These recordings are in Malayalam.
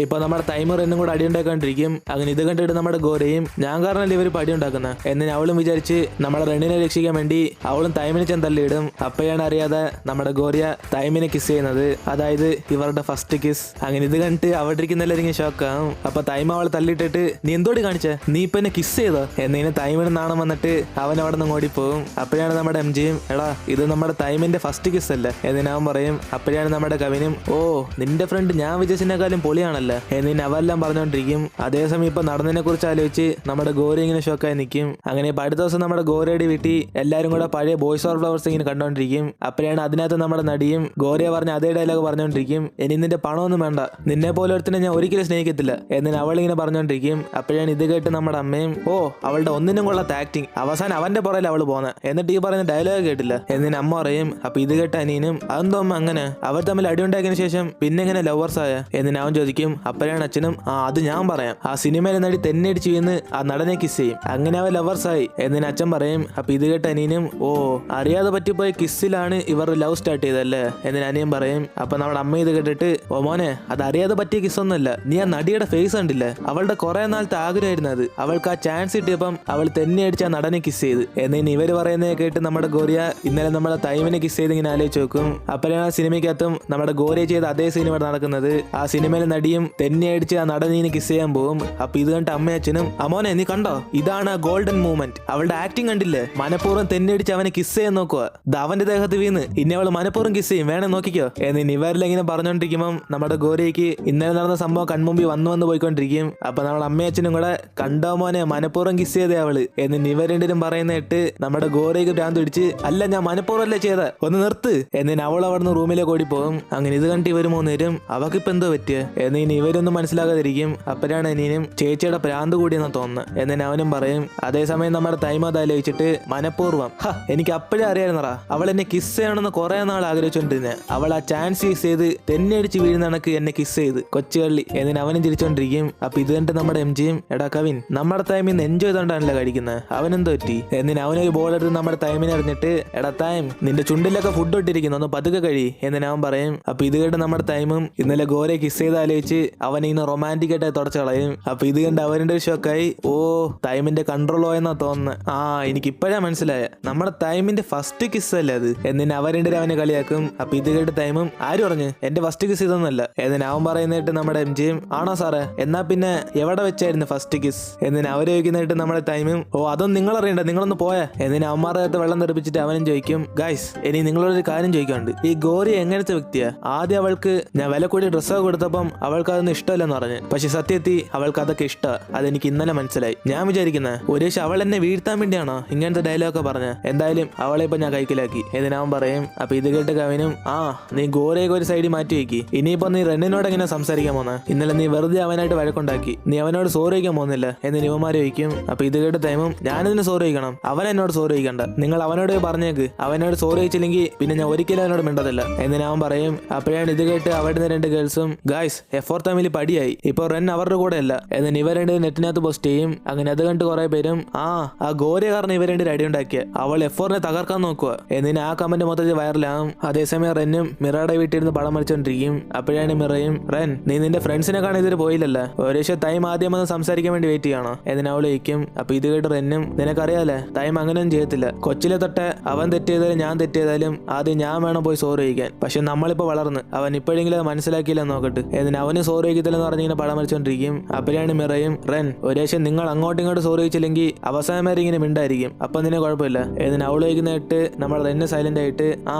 ഇപ്പൊ നമ്മുടെ ടൈമർ എന്നും കൂടെ അടിയുണ്ടാക്കാണ്ടിരിക്കും. അങ്ങനെ ഇത് കണ്ടിട്ട് നമ്മുടെ ഗോരയും ഞാൻ കാരണല്ലേ ഇവർ പടി ഉണ്ടാക്കുന്നത് എന്നിന് അവളും വിചാരിച്ച് നമ്മുടെ റണ്ണിനെ രക്ഷിക്കാൻ വേണ്ടി അവളും ടൈമിനെ ചെന്ന് തള്ളിയിടും. അപ്പോഴാണ് അറിയാതെ നമ്മുടെ ഗോറിയ ടൈമിനെ കിസ് ചെയ്യുന്നത്, അതായത് ഇവരുടെ ഫസ്റ്റ് കിസ്. അങ്ങനെ ഇത് കണ്ടിട്ട് അവിടെ ഇരിക്കുന്ന എല്ലാവരും ഷോക്കാവും. അപ്പൊ ടൈം അവളെ തള്ളിയിട്ടിട്ട് നീ എന്തോടി കാണിച്ചേ, നീ ഇപ്പൊ എന്നെ കിസ് ചെയ്തോ എന്നിങ്ങനെ ടൈമിന് നാണം വന്നിട്ട് അവൻ അവിടെ നിന്ന് ഓടിപ്പോവും. അപ്പോഴാണ് നമ്മുടെ എംജിയും എടാ ഇത് നമ്മുടെ ടൈമിന്റെ ഫസ്റ്റ് കിസ് അല്ലേ എന്നിനവൻ പറയും. അപ്പോഴാണ് നമ്മുടെ കവിനും ഓ നിന്റെ ഫ്രണ്ട് ഞാൻ വിജയസിനെക്കാളും പൊളിയാണല്ലോ എന്നിന് അവെല്ലാം പറഞ്ഞുകൊണ്ടിരിക്കും. അതേസമയം ഇപ്പൊ നടന്നതിനെ കുറിച്ച് ആലോചിച്ച് നമ്മുടെ ഗോരി ഇങ്ങനെ ഷോക്കായി നിൽക്കും. അങ്ങനെ ഇപ്പൊ അടുത്ത ദിവസം നമ്മുടെ ഗോരയുടെ വീട്ടിൽ എല്ലാവരും കൂടെ പഴയ ബോയ്സ് ഓർ ഫ്ലവേഴ്സ് ഇങ്ങനെ കണ്ടോണ്ടിരിക്കും. അപ്പോഴാണ് അതിനകത്ത് നമ്മുടെ നടിയും ഗോരയെ പറഞ്ഞ അതേ ഡയലോഗ് പറഞ്ഞുകൊണ്ടിരിക്കും, ഇനി നിന്റെ പണമൊന്നും വേണ്ട, നിന്നെ പോലെ ഒരുത്തിനെ ഞാൻ ഒരിക്കലും സ്നേഹിക്കത്തില്ല എന്നിന് അവളിങ്ങനെ പറഞ്ഞുകൊണ്ടിരിക്കും. അപ്പോഴാണ് ഇത് കേട്ട് നമ്മുടെ അമ്മയും ഓ അവളുടെ ഒന്നിനും കൊള്ളാത്ത ആക്ടിങ്, അവസാനം അവന്റെ പുറകിൽ അവള് പോന്നെ എന്നിട്ട് ഈ പറയുന്ന ഡയലോഗ് കേട്ടില്ല എന്നിന് അമ്മ പറയും. അപ്പൊ ഇത് കേട്ട അനിയനും അതെന്തോ അമ്മ അങ്ങനെ, അവർ തമ്മിൽ അടിയുണ്ടാക്കിയതിനു ശേഷം പിന്നെ എങ്ങനെ ലവേഴ്സ് ആയ എന്നിന് അവൻ ചോദിക്കും. അപ്പോഴാണ് അച്ഛനും അത് ഞാൻ പറയാം, ആ സിനിമയിലെ നടി തെന്നടിച്ചു വീന്ന് ആ നടനെ കിസ് ചെയ്യും, അങ്ങനെ അവൻ ലവേഴ്സ് ആയി എന്നിന് അച്ഛൻ പറയും. അപ്പൊ ഇത് കേട്ട അനിയനും ഓ അറിയാതെ പറ്റിപ്പോയ കിസ്സിലാണ് ഇവർ ലവ് സ്റ്റാർട്ട് ചെയ്തല്ലേ എന്നിന് അനിയൻ പറയും. അപ്പൊ നമ്മുടെ അമ്മ ഇത് കേട്ടിട്ട് ഓ മോനെ അത് അറിയാതെ പറ്റിയ കിസ്സൊന്നുമല്ല, നീ ആ നടിയുടെ ഫേസ് കണ്ടില്ലേ, അവളുടെ കുറെ നാളത്തെ ആഗ്രഹമായിരുന്നു അത്, അവൾക്ക് ആ ചാൻസ് കിട്ടിയപ്പം അവൾ തെന്നി അടിച്ച ആ നടനെ കിസ് ചെയ്ത് എന്നിന് ഇവര് പറയുന്നത് കേട്ട് നമ്മുടെ ഗോറിയ ഇന്നലെ നമ്മളെ ടൈമിനെ കിസ് ചെയ്ത് ഇങ്ങനെ ആലോചിച്ച് നോക്കും. അപ്പോഴാണ് ആ സിനിമയ്ക്കകത്തും നമ്മുടെ ഗോറിയ ചെയ്ത അതേ സിനിമ നടക്കുന്നത്. ആ സിനിമയിലെ നടിയും തെന്നി അടിച്ച് ആ നടനീനെ കിസ് ചെയ്യാൻ പോകും. അപ്പൊ ഇത് കണ്ട് അമ്മയച്ഛനും അമോനെ നീ കണ്ടോ, ഇതാണ് ആ ഗോൾഡൻ മൂവ്മെന്റ്, അവളുടെ ആക്ടിങ് കണ്ടില്ലേ, മനഃപൂർവ്വം തെന്നി അടിച്ച് അവനെ കിസ് ചെയ്യാൻ നോക്കുക, അവന്റെ ദേഹത്ത് വീണ് ഇനി അവൾ മനഃപൂർവ്വം കിസ് ചെയ്യും, വേണേ നോക്കിക്കോ എന്നിന് ഇവരെല്ലാം ഇങ്ങനെ പറഞ്ഞോണ്ടിരിക്കുമ്പോൾ നമ്മുടെ ഗോരിയയ്ക്ക് ഇന്നലെ നടന്ന സംഭവം കൺമുമ്പിൽ വന്നു പോയിക്കൊണ്ടിരിക്കും. അപ്പൊ നമ്മുടെ അമ്മയച്ഛനും കൂടെ കണ്ടോ മോനെ മനഃപൂർവ്വം കിസ് ചെയ്തേ അവള് എന്നിന് ഇവർ രണ്ടിനും പറയുന്ന ഇട്ട് നമ്മുടെ ഗോരയ്ക്ക് ഭ്രാന്ത് പിടിച്ച് അല്ല ഞാൻ മനഃപൂർവ്വമല്ലേ ചെയ്ത, ഒന്ന് നിർത്ത് എന്നിന് അവൾ അവിടുന്ന് റൂമിലേക്ക് ഓടി പോകും. അങ്ങനെ ഇത് കണ്ട് ഇവർ മൂന്നുപേരും അവക്കിപ്പോ എന്തോ പറ്റിയ എന്നിന് ഇവരൊന്നും മനസ്സിലാകാതിരിക്കും. അപ്പോഴാണ് അനിയനും ചേച്ചിയുടെ ഭ്രാന്ത് കൂടിയെന്ന് തോന്നുന്നു എന്നിന് അവനും പറയും. അതേസമയം നമ്മുടെ ടൈം അത് ആലോചിച്ചിട്ട് മനഃപൂർവ്വം എനിക്ക് അപ്പോഴേ അറിയായിരുന്നറാ അവൾ എന്നെ കിസ് ചെയ്യണമെന്ന് കുറെ നാൾ ആഗ്രഹിച്ചോണ്ടിരുന്നെ, അവൾ ആ ചാൻസ് യൂസ് ചെയ്ത് തെന്നടിച്ച് വീഴുന്ന കണക്ക് എന്നെ കിസ് ചെയ്ത് കൊച്ചുകള്ളി എന്നിന് അവനും ചിരിച്ചോണ്ടിരിക്കും. അപ്പൊ ഇത് കണ്ട് നമ്മുടെ എംജിയും എടാ കവിൻ നമ്മുടെ ടൈമിൽ നിന്ന് എൻജോയ് ചെയ്തോണ്ടാണല്ലോ കഴിക്കുന്നത്, അവനെന്തോ പറ്റി എന്നിന് അവനൊരു ബോൾ എടുത്ത് നമ്മുടെ ടൈമിനെ അറിഞ്ഞിട്ട് എടാ ടൈം നിന്റെ ചുണ്ടിലൊക്കെ ഫുഡ് ഇട്ടിരിക്കുന്നു ഒന്ന് പതുക്കെ കഴി എന്നിന് അവൻ പറയും. അപ്പൊ ഇത് കണ്ട് നമ്മുടെ ടൈമും ഇന്നലെ ഗോരെ കിസ് ചെയ്ത് ആലോചിച്ച് അവനെ ഇന്ന് റൊമാൻറ്റിക് ആയിട്ട് തുടച്ചു കളയും. അപ്പൊ ഇത് കണ്ട് അവന്റെ ഒരു ഷോക്കായി ഓ ടൈമിന്റെ കൺട്രോൾ പോയെന്നാ തോന്നുന്നത്, എനിക്ക് ഇപ്പോഴാ മനസ്സിലായ നമ്മുടെ ടൈമിന്റെ ഫസ്റ്റ് കിസ് അല്ലേ അത് എന്നിന് അവരുടെ അവനെ കളിയാക്കും. അപ്പൊ ഇത് കേട്ട് ടൈമും ആര് പറഞ്ഞു എന്റെ ഫസ്റ്റ് കിസ് ഇതൊന്നുമല്ല എന്നിന് അവൻ പറയുന്നതായിട്ട് നമ്മുടെ എംജിയും ആണോ സാറേ എന്നാ പിന്നെ എവിടെ വെച്ചായിരുന്നു ഫസ്റ്റ് കിസ് എന്നിന് അവർ ചോദിക്കുന്നതായിട്ട് നമ്മുടെ ടൈമും ഓ അതൊന്നും നിങ്ങൾ അറിയണ്ട നിങ്ങളൊന്ന് പോയാ എന്നിന് അവന്മാരുടെ അകത്ത് വെള്ളം തെറിപ്പിച്ചിട്ട് അവനും ചോദിക്കും ഗൈസ് ഇനി നിങ്ങളൊരു കാര്യം ചോദിക്കാണ്ട്, ഈ ഗോരി എങ്ങനത്തെ വ്യക്തിയാ, ആദ്യം അവൾക്ക് ഞാൻ വില കൂടി ഡ്രസ്സൊക്കെ കൊടുത്തപ്പം അവൾക്ക് അതൊന്നും ഇഷ്ടമല്ലെന്ന് പറഞ്ഞു, പക്ഷെ സത്യത്തിൽ അവൾക്ക് അതൊക്കെ ഇഷ്ടമാണ്, അതെനിക്ക് ഇന്നലെ മനസ്സിലായി. ഞാൻ വിചാരിക്കുന്നത് ഒരു പക്ഷെ അവൾ എന്നെ വീഴ്ത്താൻ വേണ്ടിയാണോ ഇങ്ങനത്തെ ഡയലോഗൊക്കെ പറഞ്ഞ, എന്തായാലും അവളെ ഇപ്പൊ ഞാൻ കൈക്കലാക്കി എന്നിനവൻ പറയും. അപ്പൊ ഇത് കേട്ട് കവിനും നീ ഗോരയൊക്കെ ഒരു സൈഡിൽ മാറ്റി വെക്കി, ഇനിയിപ്പോ നീ റെന്നിനോട് എങ്ങനെ സംസാരിക്കാൻ പോന്ന, ഇന്നലെ നീ വെറുതെ അവനായിട്ട് വഴക്കുണ്ടാക്കി, നീ അവനോട് സോറി വയ്ക്കാൻ പോകുന്നില്ല എന്ന് യുവമാരെ വയ്ക്കും. അപ്പൊ ഇത് കേട്ട് ടൈമും ഞാനിതിന് സോറി വയ്ക്കണം, അവൻ എന്നോട് സോറി വയ്ക്കണ്ട, നിങ്ങൾ അവനോട് പറഞ്ഞേക്ക്, അവനോട് സോറി വയ്ച്ചില്ലെങ്കിൽ പിന്നെ ഞാൻ ഒരിക്കലും അവനോട് മിണ്ടത്തില്ല എന്ന് അവൻ പറയും. അപ്പോഴാണ് ഇത് കേട്ട് അവിടുന്ന് രണ്ട് ഗേൾസും ഗൈസ് എഫോർ തമ്മിൽ പടിയായി, ഇപ്പൊ റെൻ അവരുടെ കൂടെ അല്ല എന്ന് ഇവർ രണ്ട് നെറ്റിനകത്ത് പോസ്റ്റ് ചെയ്യും. അങ്ങനെ അത് കണ്ട് കുറെ പേരും ആ ഗോര്യ കാരണം ഇവർ രണ്ട് അടി ഉണ്ടാക്കിയ അവൾ എഫോറിനെ തകർക്കാൻ നോക്കുക എന്നിന് ആ കമന്റ് മൊത്തത്തിൽ വൈറലാകും. അതേസമയം റെന്നും മിറയുടെ വീട്ടിലിരുന്ന് പടം മരിച്ചോണ്ടിരിക്കും. അപ്പോഴാണ് മിറയും റെൻ നീ നിന്റെ ഫ്രണ്ട്സിനെ കാണാൻ ഇതിൽ പോയില്ലല്ലോ, ഒരു ടൈം ആദ്യം വന്ന് സംസാരിക്കാൻ വേണ്ടി വെയിറ്റ് ചെയ്യണോ എന്ന് അവൾ ചോദിക്കും. അപ്പൊ ഇത് കേട്ട് റെന്നും നിനക്കറിയാലേ ടൈം അങ്ങനെയൊന്നും ചെയ്യത്തില്ല, കൊച്ചിലെ തൊട്ട് അവൻ തെറ്റ് ചെയ്താലും ഞാൻ തെറ്റ് ചെയ്താലും ആദ്യം ഞാൻ വേണം പോയി സോറി ചോദിക്കാൻ, പക്ഷെ നമ്മളിപ്പോ വളർന്ന് അവൻ ഇപ്പോഴെങ്കിലും അത് മനസ്സിലാക്കിയില്ല നോക്കട്ടെ എന്നിന് അവന് സോറി ചോദിക്കത്തില്ലെന്ന് പറഞ്ഞിങ്ങനെ പടം മരിച്ചോണ്ടിരിക്കും. അപ്പോഴാണ് മിറയും റെൻ ഒരു നിങ്ങൾ അങ്ങോട്ടും ഇങ്ങോട്ട് സോറി ചോദിച്ചില്ലെങ്കിൽ അവസാനം വരെ ഇങ്ങനെ മിണ്ടായിരിക്കും, അപ്പൊ നിന്നെ കുഴപ്പമില്ല എന്നിന് അവൾ ചോദിക്കുന്നതായിട്ട് നമ്മൾ റെന്നെ സൈലന്റ് ആയിട്ട്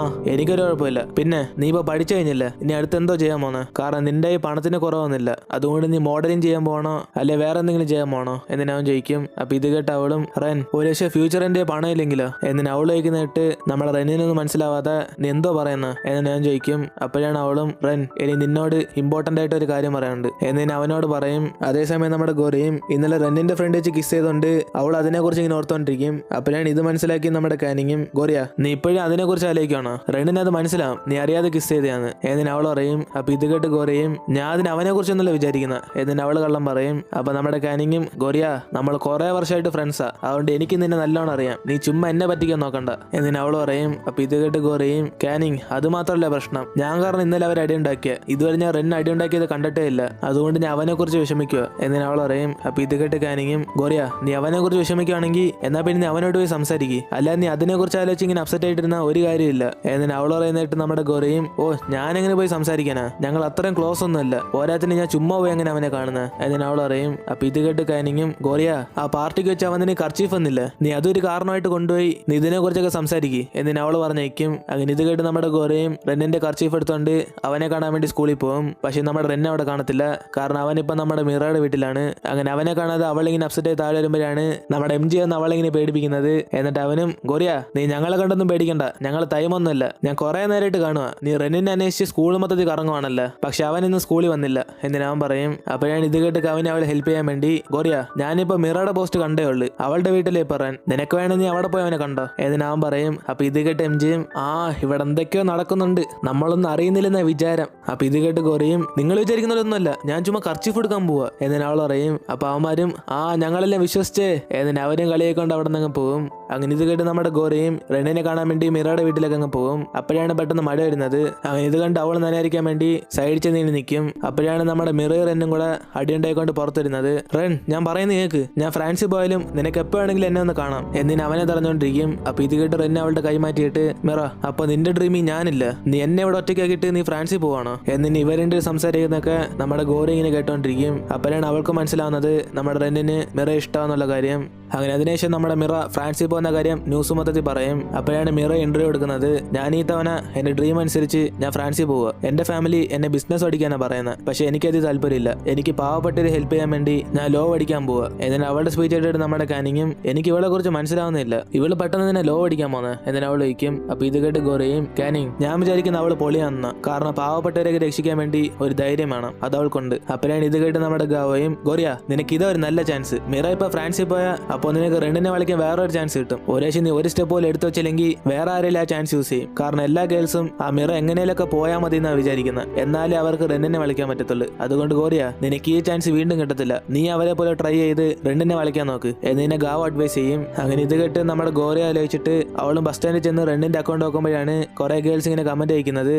എനിക്കൊരു കുഴപ്പമില്ല, പിന്നെ നീ ഇപ്പൊ പഠിച്ചു കഴിഞ്ഞില്ല ഇനി അടുത്ത് എന്തോ ചെയ്യാൻ പോണോ, കാരണം നിന്റെ ഈ പണത്തിന് കുറവൊന്നുമില്ല, അതുകൊണ്ട് നീ മോഡലിംഗ് ചെയ്യാൻ പോകണോ അല്ലെ വേറെ എന്തെങ്കിലും ചെയ്യാൻ പോകണോ എന്നിന് അവൻ ചോദിക്കും. അപ്പൊ ഇത് കേട്ട് അവളും റെൻ ഒരു ഫ്യൂച്ചറിന്റെ പണം ഇല്ലെങ്കിലോ എന്നിന് അവൾ ചോദിക്കുന്നതായിട്ട് നമ്മളെ റെന്നിനൊന്നും മനസ്സിലാവാതെ നീ എന്തോ പറയുന്ന എന്ന് ഞാൻ ചോദിക്കും. അപ്പോഴാണ് അവളും റെൻ ഇനി നിന്നോട് ഇമ്പോർട്ടന്റ് ആയിട്ട് ഒരു കാര്യം പറയാനുണ്ട് എന്നിന് അവനോട് പറയും. അതേസമയം നമ്മുടെ ഗോരയും ഇന്നലെ റെന്നിന്റെ ഫ്രണ്ട് വെച്ച് കിസ് ചെയ്തോണ്ട് അവൾ അതിനെ കുറിച്ച് ഇങ്ങനെ ഓർത്തോണ്ടിരിക്കും. അപ്പോഴാണ് ഇത് മനസ്സിലാക്കി നമ്മുടെ കാനിങ്ങും ഗോറിയ നീ ഇപ്പോഴും അതിനെ കുറിച്ച് ആലോചിക്കണോ, റെന്നിന് അത് മനസ്സിലാവും നീ അറിയാതെ കിസ് ചെയ്തതാണ് എന്നിന് അവൾ പറയും. അപ്പൊ ഇത് കേട്ട് ഗോരയും ഞാൻ അതിന് അവനെ കുറിച്ചൊന്നുമല്ല വിചാരിക്കുന്നത് എന്നിന് അവള് കള്ളം പറയും. അപ്പൊ നമ്മുടെ കാനിങ്ങും ഗോറിയ നമ്മൾ കുറെ വർഷമായിട്ട് ഫ്രണ്ട്സാ, അതുകൊണ്ട് എനിക്ക് നിന്നെ നല്ലോണം അറിയാം, നീ ചുമ്മാ എന്നെ പറ്റിക്കാൻ നോക്കണ്ട എന്നിന് അവള് പറയും. അപ്പൊ ഇത് കേട്ട് ഗോറിയും കാനിങ് അത് മാത്രമല്ല പ്രശ്നം, ഞാൻ കാരണം ഇന്നലെ അവർ അടി ഉണ്ടാക്കിയ ഇതുവരെ ഞാൻ റെൻ അടി ഉണ്ടാക്കിയത് കണ്ടിട്ടില്ല കണ്ടിട്ടേ ഇല്ല, അതുകൊണ്ട് ഞാൻ അവനെ കുറിച്ച് വിഷമിക്കുക എന്നിന് അവൾ പറയും. അപ്പൊ ഇത് കേട്ട് കാനിങ്ങും ഗോറിയ നീ അവനെ കുറിച്ച് വിഷമിക്കുകയാണെങ്കിൽ എന്നാ പിന്നെ നീ അവനോട് പോയി സംസാരിക്കും, അല്ലാതെ നീ അതിനെ കുറിച്ച് ആലോചിച്ച് ഇങ്ങനെ അപ്സെറ്റ് ആയിട്ടിരുന്ന ഒരു കാര്യമില്ല എന്നിന് അവൾ പറയുന്നിട്ട് നമ്മുടെ ഗോറിയും ഓ ഞാനെങ്ങനെ പോയി സംസാരിക്കാനാ, ഞങ്ങൾ അത്രയും ക്ലോസ് ഒന്നുമല്ല, പോരാത്തിന് ഞാൻ ചുമ്മാ പോയി അങ്ങനെ അവനെ കാണുന്നത് എന്നിന് അവൾ പറയും. അപ്പൊ ഇത് കേട്ട് കാനിങ്ങും ഗോറിയ ആ പാർട്ടിക്ക് വെച്ച് അവന് കർച്ചീഫ് ഒന്നില്ല, നീ അതൊരു കാരണമായിട്ട് കൊണ്ടുപോയി നീ ഇതിനെ കുറിച്ചൊക്കെ സംസാരിക്കും എന്നിന് അവൾ പറഞ്ഞേക്കും. അങ്ങനെ ഇത് കേട്ട് നമ്മുടെ ഗോറിയും റെന്നിന്റെ കർച്ചീഫ് എടുത്തോണ്ട് അവനെ കാണാൻ വേണ്ടി സ്കൂളിൽ പോകും. പക്ഷെ നമ്മുടെ റെന്നെ അവിടെ കാണത്തില്ല, കാരണം അവനിപ്പം നമ്മുടെ മിറയുടെ വീട്ടിലാണ്. അങ്ങനെ അവനെ കാണാതെ അവളിങ്ങനെ അപ്സെറ്റ് ആയി താഴെ വരുമ്പോഴാണ് നമ്മുടെ MJ എന്ന് അവളിങ്ങനെ പേടിപ്പിക്കുന്നത്. എന്നിട്ട് അവനും ഗോറിയ നീ ഞങ്ങളെ കണ്ടൊന്നും പേടിക്കണ്ട, ഞങ്ങൾ ടൈമൊന്നുമല്ല, ഞാൻ കുറെ നേരമായിട്ട് കാണുക നീ റെന്നിനെ അന്വേഷിച്ച് സ്കൂൾ മൊത്തത്തിൽ കറങ്ങുവാണല്ലോ, പക്ഷെ അവൻ ഇന്ന് സ്കൂളിൽ വന്നില്ല എന്നിന് അവൻ പറയും. അപ്പോഴാണ് ഇത് കേട്ട് അവനെ അവളെ ഹെൽപ്പ് ചെയ്യാൻ വേണ്ടി ഗോറിയ ഞാനിപ്പോ മിറയുടെ പോസ്റ്റ് കണ്ടേ ഉള്ളു, അവളുടെ വീട്ടിലേ പറയാൻ, നിനക്ക് വേണേ നീ അവിടെ പോയി അവനെ കണ്ടോ എന്നിന് അവൻ പറയും. അപ്പൊ ഇത് കേട്ട് MJയും ഇവിടെ എന്തൊക്കെയോ നടക്കുന്നുണ്ട്, നമ്മളൊന്നും അറിയുന്നില്ലെന്ന വിചാരം. അപ്പൊ ഇത് കേട്ട് ഗോറിയും നിങ്ങൾ വിചാരിക്കുന്നതൊന്നുമല്ല, ഞാൻ ചുമ്മാ കർച്ചീഫ് എടുക്കാൻ പോവാ എന്നിന് അവൾ പറയും. അപ്പൊ അവന്മാരും ഞങ്ങളെല്ലാം വിശ്വസിച്ചേ എന്നിന് അവരും കളിയെ കൊണ്ട് അവിടെ നിന്ന് പോകും. അങ്ങനെ ഇത് കേട്ട് നമ്മുടെ ഗോറിയും റെന്നിനെ കാണാൻ വേണ്ടി മിറയുടെ വീട്ടിലേക്ക് അങ്ങ് പോകും. അപ്പോഴാണ് പെട്ടെന്ന് മഴ വരുന്നത്. അങ്ങനെ ഇത് കണ്ട് അവൾ നനയായിരിക്കാൻ വേണ്ടി സൈഡിൽ ചെന്ന് നിൽക്കും. അപ്പോഴാണ് നമ്മുടെ മിറയും റെന്നും കൂടെ അടിയുണ്ടായിക്കൊണ്ട് പുറത്തു വരുന്നത്. റെൻ ഞാൻ പറയുന്നത് കേക്ക്, ഞാൻ ഫ്രാൻസിൽ പോയാലും നിനക്ക് എപ്പോ വേണമെങ്കിലും എന്നെ ഒന്ന് കാണാം എന്നിന് അവനെ തറഞ്ഞുകൊണ്ടിരിക്കും. അപ്പൊ ഇത് കേട്ട് റെന്നെ അവളുടെ കൈ മാറ്റിയിട്ട് മിറ അപ്പൊ നിന്റെ ഡ്രീമിൽ ഞാനില്ല, നീ എന്നെ ഇവിടെ ഒറ്റയ്ക്കാക്കിയിട്ട് നീ ഫ്രാൻസിൽ പോവാണോ എന്നിന് ഇവരുടെ സംസാരിക്കുന്നൊക്കെ നമ്മുടെ ഗോറി ഇങ്ങനെ കേട്ടോണ്ടിരിക്കും. അപ്പോഴാണ് അവൾക്ക് മനസ്സിലാവുന്നത് നമ്മുടെ റെന്നിന് മിറ ഇഷ്ടമാന്നുള്ള കാര്യം. അങ്ങനെ അതിനുശേഷം നമ്മുടെ മിറ ഫ്രാൻസിൽ പോകുന്ന കാര്യം ന്യൂസ് മൊത്തത്തിൽ പറയും. അപ്പോഴാണ് മിറ ഇന്റർവ്യൂ എടുക്കുന്നത്. ഞാൻ ഈ തവണ എന്റെ ഡ്രീം അനുസരിച്ച് ഞാൻ ഫ്രാൻസിൽ പോവുക, എന്റെ ഫാമിലി എന്നെ ബിസിനസ് പഠിക്കാനാണ് പറയുന്നത്, പക്ഷെ എനിക്കത് താല്പര്യമില്ല, എനിക്ക് പാവപ്പെട്ടവരെ ഹെൽപ്പ് ചെയ്യാൻ വേണ്ടി ഞാൻ ലോ പഠിക്കാൻ പോവുക എന്നിട്ട് അവളുടെ സ്പീച്ച് ആയിട്ട് നമ്മുടെ കാനിങ്ങും എനിക്ക് ഇവളെ കുറിച്ച് മനസ്സിലാവുന്നില്ല, ഇവള് പെട്ടെന്ന് തന്നെ ലോ പഠിക്കാൻ പോകുന്നത് എന്നിട്ട് അവൾ വയ്ക്കും. അപ്പൊ ഇത് കേട്ട് ഗോറിയും കാനിങ് ഞാൻ വിചാരിക്കുന്ന അവള് പൊളിയാണെന്ന, കാരണം പാവപ്പെട്ടവരെ രക്ഷിക്കാൻ വേണ്ടി ഒരു ധൈര്യം വേണം, അത് അവൾക്കുണ്ട്. അപ്പോഴാണ് ഇത് കേട്ട് നമ്മുടെ ഗാവയും ഗോറിയ നിനക്ക് ഇതൊരു നല്ല ചാൻസ്, മിറ ഇപ്പൊ ഫ്രാൻസിൽ പോയാൽ അപ്പോൾ നിനക്ക് റെണ്ടിനെ വിളിക്കാൻ വേറൊരു ചാൻസ് കിട്ടും, ഒരേശം നീ ഒരു സ്റ്റെപ്പ് പോലെ എടുത്തു വെച്ചില്ലെങ്കിൽ വേറെ ആരെങ്കിലും ആ ചാൻസ് യൂസ് ചെയ്യും, കാരണം എല്ലാ ഗേൾസും ആ മിറ എങ്ങനെയൊക്കെ പോയാൽ മതി എന്നാണ് വിചാരിക്കുന്നത്, എന്നാലേ അവർക്ക് റെന്നിനെ വിളിക്കാൻ പറ്റത്തുള്ളൂ. അതുകൊണ്ട് ഗോറിയ നിനക്ക് ഈ ചാൻസ് വീണ്ടും കിട്ടത്തില്ല, നീ അവരെ പോലെ ട്രൈ ചെയ്ത് റെണ്ടിനെ വിളിക്കാൻ നോക്ക് എന്നിനെ ഗാവ് അഡ്വൈസ് ചെയ്യും. അങ്ങനെ ഇത് കേട്ട് നമ്മുടെ ഗോറിയ ആലോചിച്ചിട്ട് അവളും ബസ് സ്റ്റാൻഡിൽ ചെന്ന് റെന്നിന്റെ അക്കൗണ്ട് നോക്കുമ്പോഴാണ് കുറെ ഗേൾസ് ഇങ്ങനെ കമന്റ് അയക്കുന്നത്.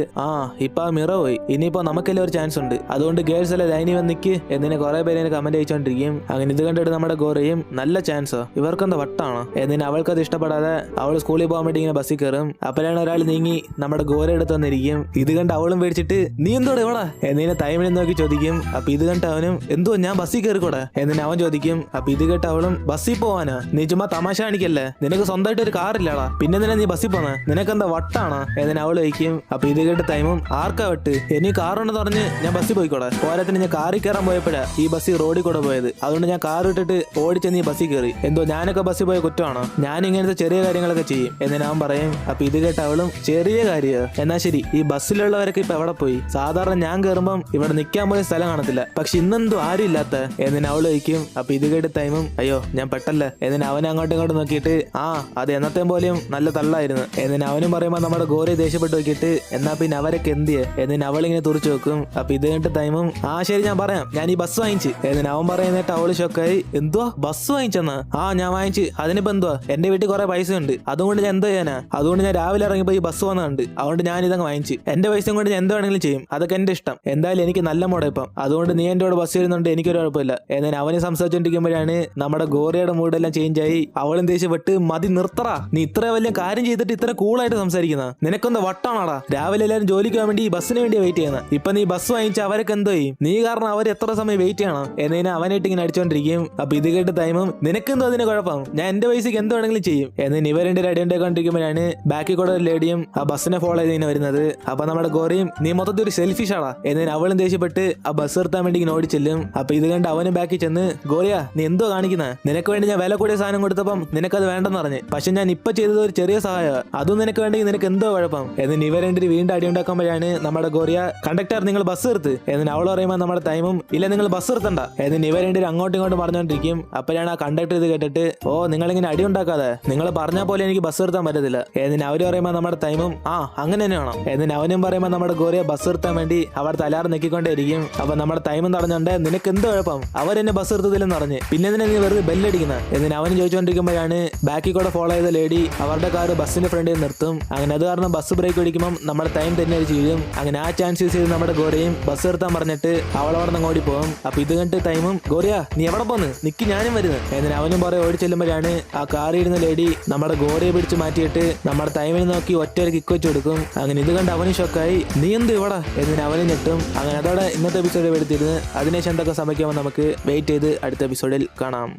ഇപ്പൊ ആ മിറ പോയി, ഇനിയിപ്പോ നമുക്കെല്ലാം ഒരു ചാൻസ് ഉണ്ട്, അതുകൊണ്ട് ഗേൾസ് എല്ലാം ലൈനി വന്നിക്ക് എന്നിനെ കുറെ പേര് കമന്റ് അയച്ചുകൊണ്ടിരിക്കും. അങ്ങനെ ഇത് കണ്ടിട്ട് നമ്മുടെ ഗോറിയും നല്ല ചാൻസോ ഇവർക്കെന്താ വട്ടാണോ എന്നിന് അവൾക്കത് ഇഷ്ടപ്പെടാതെ അവൾ സ്കൂളിൽ പോകാൻ വേണ്ടി ഇങ്ങനെ ബസ്സിൽ കയറും. അപ്പോഴാണ് ഒരാൾ നീങ്ങി നമ്മുടെ ഗോര എടുത്ത് വന്നിരിക്കും. ഇത് കണ്ട് അവളും പേടിച്ചിട്ട് നീ എന്തോടെ ഇവിടെ എന്നിനെ ടൈമിൽ നോക്കി ചോദിക്കും. അപ്പൊ ഇത് കണ്ട് അവനും എന്തോ ഞാൻ ബസ്സിൽ കയറിക്കൂടെ എന്നിന് അവൻ ചോദിക്കും. അപ്പൊ ഇത് കേട്ട് അവളും ബസ്സിൽ പോവാനാ, നീ ചുമ്മാ തമാശ കാണിക്കല്ലേ, നിനക്ക് സ്വന്തമായിട്ട് ഒരു കാറില്ലാടാ, പിന്നെ നിന്നെ നീ ബസ്സിൽ പോന്നെ, നിനക്കെന്താ വട്ടാണോ എന്നിന് അവൾ ചോദിക്കും. അപ്പൊ ഇത് കേട്ട് ടൈമും ആർക്കാ വെട്ട്, എനിക്ക് കാറുണ്ടെന്ന് പറഞ്ഞ് ഞാൻ ബസ്സിൽ പോയിക്കോടെ, പോരാത്തിന് ഞാൻ കാറിൽ കയറാൻ പോയപ്പോഴാ ഈ ബസ്സിൽ റോഡിൽ കൂടെ പോയത്, അതുകൊണ്ട് ഞാൻ കാർ ഇട്ടിട്ട് ഓടിച്ചെന്ന് ഈ ബസ്സിൽ കയറി, എന്തോ ഞാനൊക്കെ ബസ്സിൽ പോയ കുറ്റമാണോ, ഞാൻ ഇങ്ങനത്തെ ചെറിയ കാര്യങ്ങളൊക്കെ ചെയ്യും എന്നിന് അവൻ പറയും. അപ്പൊ ഇത് കേട്ട് അവളും ചെറിയ കാര്യമോ, എന്നാ ശരി ഈ ബസ്സിലുള്ളവരൊക്കെ ഇപ്പൊ എവിടെ പോയി, സാധാരണ ഞാൻ കയറുമ്പം ഇവിടെ നിൽക്കാൻ പോയ സ്ഥലം കാണത്തില്ല, പക്ഷെ ഇന്നെന്തോ ആരും ഇല്ലാത്ത എന്നിന് അവൾ ചോദിക്കും. അപ്പൊ ഇത് കേട്ട് ടൈമും അയ്യോ ഞാൻ പെട്ടല്ല എന്നിന് അവനെ അങ്ങോട്ടും ഇങ്ങോട്ടും നോക്കിയിട്ട് അത് എന്നത്തെ പോലെയും നല്ല തള്ളായിരുന്നു എന്നിന് അവനും പറയുമ്പോ നമ്മുടെ ഗോറി ദേഷ്യപ്പെട്ട് നോക്കിയിട്ട് എന്നാ പിന്നെ അവരൊക്കെ എന്തിയെ എന്നിന് അവളിങ്ങനെ തുറച്ചു വെക്കും. അപ്പൊ ഇത് കേട്ട് ടൈമും ശരി ഞാൻ പറയാം, ഞാൻ ഈ ബസ് വാങ്ങിച്ച് എന്നിന് അവൻ പറയുന്നിട്ട് അവള് ഷോക്കായി എന്തുവാ ബസ് വാങ്ങിച്ചെന്നാ, ഞാൻ വാങ്ങിച്ച്, അതിനിപ്പോ എന്തുവാ എന്റെ വീട്ടിൽ കുറെ പൈസ ഉണ്ട്, അതുകൊണ്ട് ഞാൻ എന്താ ചെയ്യാനാ, അതുകൊണ്ട് ഞാൻ രാവിലെ ഇറങ്ങിപ്പോ ഈ ബസ് വന്നുണ്ട്, അതുകൊണ്ട് ഞാൻ ഇതങ്ങ് വാങ്ങിച്ച്, എന്റെ പൈസയും കൊണ്ട് ഞാൻ എന്ത് വേണമെങ്കിലും ചെയ്യും, അതൊക്കെ എന്റെ ഇഷ്ടം, എന്തായാലും എനിക്ക് നല്ല മോടെ ഇപ്പം, അതുകൊണ്ട് നീ എന്റെ കൂടെ ബസ് വരുന്നുണ്ട് എനിക്കൊരു കുഴപ്പമില്ല എന്നിന് അവന് സംസാരിച്ചോണ്ടിരിക്കുമ്പോഴാണ് നമ്മുടെ ഗോറിയുടെ മൂഡെല്ലാം ചേഞ്ച് ആയി. അവളും ദേഷ്യപ്പെട്ട് മതി നിർത്തറാ, നീ ഇത്ര വലിയ കാര്യം ചെയ്തിട്ട് ഇത്ര കൂളായിട്ട് സംസാരിക്കുന്ന, നിനക്കൊന്ന് വട്ടാണാടാ, രാവിലെ എല്ലാവരും ജോലിക്ക് പോകാൻ വേണ്ടി ഈ ബസ്സിന് വേണ്ടി വെയിറ്റ് ചെയ്യുന്ന, ഇപ്പൊ നീ ബസ് വാങ്ങിച്ച അവരൊക്കെ എന്തോ ചെയ്യും, നീ കാരണം അവർ എത്ര സമയം വെയിറ്റ് ചെയ്യണം എന്നതിന് അവനായിട്ട് ഇങ്ങനെ അടിച്ചോണ്ടിരിക്കും. അപ്പൊ ഇത് കേട്ട് ടൈമും നിനക്കെന്തോ അതിന് കുഴപ്പം, ഞാൻ എന്റെ പൈസക്ക് എന്ത് വേണമെങ്കിലും ചെയ്യും എന്നിന് ഇവരുടെ അടിയുണ്ടായിക്കൊണ്ടിരിക്കുമ്പോഴാണ് ബാക്കിൽ കൂടെ ഒരു ലേഡിയും ആ ബസ്സിനെ ഫോളോ ചെയ്ത് ഇങ്ങനെ വരുന്നത്. അപ്പൊ നമ്മുടെ ഗോറിയും നീ മൊത്തത്തിൽ ഒരു സെൽഫിഷ് ആടാ എന്നതിന് അവളും ദേഷ്യപ്പെട്ട് ആ ബസ് നിർത്താൻ വേണ്ടി ഇങ്ങനെ ഓടിച്ചെല്ലും. അപ്പൊ ഇത് കണ്ട് അവനും ബാക്കിൽ ചെന്ന് ഗോറിയ നീ എന്തോ കാണിക്കുന്ന, നിനക്ക് വേണ്ടി ഞാൻ വില കൂടിയ സാധനം കൊടുത്തപ്പം നിനക്കത് വേണ്ടെന്ന് പറഞ്ഞ്, പക്ഷെ ഞാൻ ഇപ്പൊ ചെയ്തത് ഒരു ചെറിയ സഹായം, അതും നിനക്ക് വേണ്ടെങ്കിൽ നിനക്ക് എന്തോ കുഴപ്പം എന്നിന് ഇവരുടെ വീണ്ടും അടിയുണ്ടാക്കുമ്പോഴാണ് നമ്മുടെ ഗോറിയ കണ്ടക്ടർ നിങ്ങൾ ബസ് നിർത്ത് എന്നിന് അവൾ പറയുമ്പോൾ നമ്മുടെ ടൈമും ഇല്ല നിങ്ങൾ ബസ് നിർത്തണ്ട എന്നിന് ഇവരുടെ അങ്ങോട്ടും ഇങ്ങോട്ടും പറഞ്ഞുകൊണ്ടിരിക്കും. അപ്പോഴാണ് ആ കണ്ടക്ടർ ഇത് കേട്ടിട്ട് നിങ്ങളിങ്ങനെ അടി ഉണ്ടാക്കാൻ നടക്കാതെ നിങ്ങൾ പറഞ്ഞ പോലെ എനിക്ക് ബസ് നിർത്താൻ പറ്റത്തില്ല. എന്നിന് അവര് പറയുമ്പോ നമ്മുടെ ടൈമും അങ്ങനെ തന്നെയാണോ. എന്നിന് അവനും പറയുമ്പോ നമ്മുടെ ഗോറിയെ ബസ് നിർത്താൻ വേണ്ടി അവർ തലാറ് നെക്കിക്കൊണ്ടേയിരിക്കും. അപ്പൊ നമ്മുടെ ടൈമും തടഞ്ഞോണ്ട് നിനക്ക് എന്ത് കുഴപ്പം, അവരെന്നെ ബസ് നിർത്തത്തില്ലെന്ന് പറഞ്ഞ് പിന്നെ എന്തിനാ നീ വെറുതെ ബെല്ലടിക്കുന്നത് എന്നിന് അവനും ചോദിച്ചുകൊണ്ടിരിക്കുമ്പോഴാണ് ബാക്കിൽ കൂടെ ഫോളോ ചെയ്ത ലേഡി അവരുടെ കാർ ബസ്സിന്റെ ഫ്രണ്ടിൽ നിർത്തും. അങ്ങനെ അത് കാരണം ബസ് ബ്രേക്ക് പിടിക്കുമ്പോൾ നമ്മുടെ ടൈം തന്നെ അടിച്ച് വീഴും. അങ്ങനെ ആ ചാൻസ് യൂസ് ചെയ്ത് നമ്മുടെ ഗോറിയും ബസ് നിർത്താൻ പറഞ്ഞിട്ട് അവളവിടെ നിന്ന് ഓടി പോകും. അപ്പൊ ഇത് കണ്ടിട്ട് ടൈമും ഗോറിയ നീ എവിടെ പോന്ന് നിക്ക് ഞാനും വരുന്നത് എന്നിന് അവനും പുറകെ ഓടി ചെല്ലുമ്പോഴാണ് ആ കാറിയിരുന്ന ലേഡി നമ്മുടെ ഗോറിയെ പിടിച്ച് മാറ്റിയിട്ട് നമ്മുടെ ടൈമിനെ നോക്കി ഒറ്റ കിക്ക് വെച്ച് കൊടുക്കും. അങ്ങനെ ഇത് കണ്ട് അവനും ഷോക്കായി നീ എന്ത് ഇവിടെ എന്നിന് അവനും ഞെട്ടും. അങ്ങനെ അതോടെ ഇന്നത്തെ എപ്പിസോഡ് എടുത്തിരുന്ന് അതിനുശേഷം എന്തൊക്കെ സംഭവിക്കാമെന്ന് നമുക്ക് വെയിറ്റ് ചെയ്ത് അടുത്ത എപ്പിസോഡിൽ കാണാം.